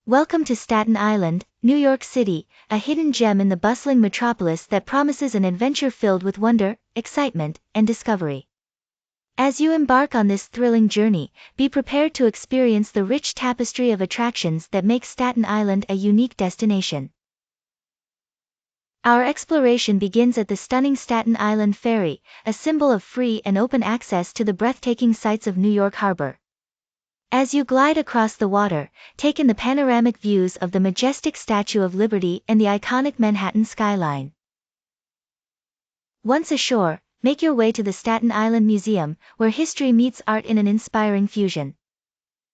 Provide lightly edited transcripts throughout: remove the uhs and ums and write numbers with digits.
Welcome to Staten Island, New York City, a hidden gem in the bustling metropolis that promises an adventure filled with wonder, excitement, and discovery. As you embark on this thrilling journey, be prepared to experience the rich tapestry of attractions that make Staten Island a unique destination. Our exploration begins at the stunning Staten Island Ferry, a symbol of free and open access to the breathtaking sights of New York Harbor. As you glide across the water, take in the panoramic views of the majestic Statue of Liberty and the iconic Manhattan skyline. Once ashore, make your way to the Staten Island Museum, where history meets art in an inspiring fusion.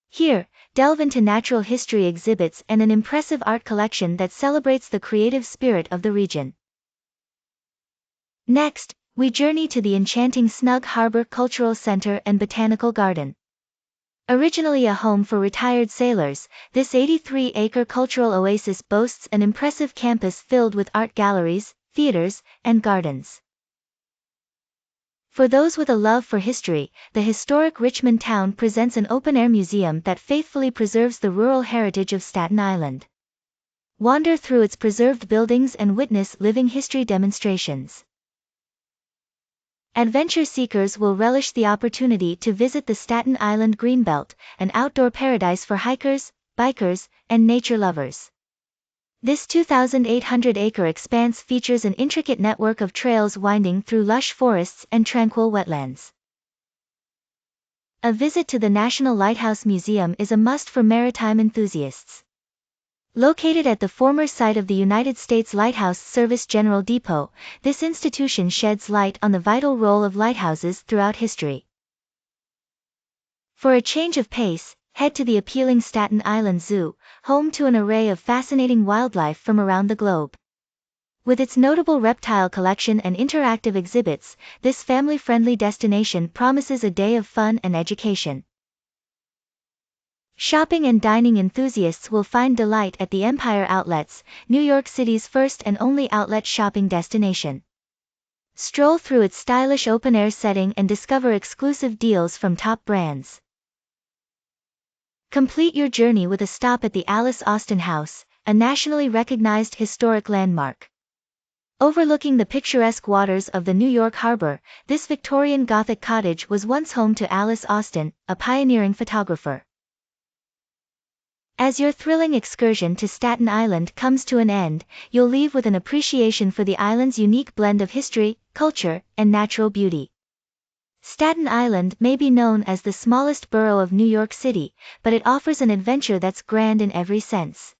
Here, delve into natural history exhibits and an impressive art collection that celebrates the creative spirit of the region. Next, we journey to the enchanting Snug Harbor Cultural Center and Botanical Garden. Originally a home for retired sailors, this 83-acre cultural oasis boasts an impressive campus filled with art galleries, theaters, and gardens. For those with a love for history, the Historic Richmond Town presents an open-air museum that faithfully preserves the rural heritage of Staten Island. Wander through its preserved buildings and witness living history demonstrations. Adventure seekers will relish the opportunity to visit the Staten Island Greenbelt, an outdoor paradise for hikers, bikers, and nature lovers. This 2,800-acre expanse features an intricate network of trails winding through lush forests and tranquil wetlands. A visit to the National Lighthouse Museum is a must for maritime enthusiasts. Located at the former site of the United States Lighthouse Service General Depot, this institution sheds light on the vital role of lighthouses throughout history. For a change of pace, head to the appealing Staten Island Zoo, home to an array of fascinating wildlife from around the globe. With its notable reptile collection and interactive exhibits, this family-friendly destination promises a day of fun and education. Shopping and dining enthusiasts will find delight at the Empire Outlets, New York City's first and only outlet shopping destination. Stroll through its stylish open-air setting and discover exclusive deals from top brands. Complete your journey with a stop at the Alice Austen House, a nationally recognized historic landmark. Overlooking the picturesque waters of the New York Harbor, this Victorian Gothic cottage was once home to Alice Austen, a pioneering photographer. As your thrilling excursion to Staten Island comes to an end, you'll leave with an appreciation for the island's unique blend of history, culture, and natural beauty. Staten Island may be known as the smallest borough of New York City, but it offers an adventure that's grand in every sense.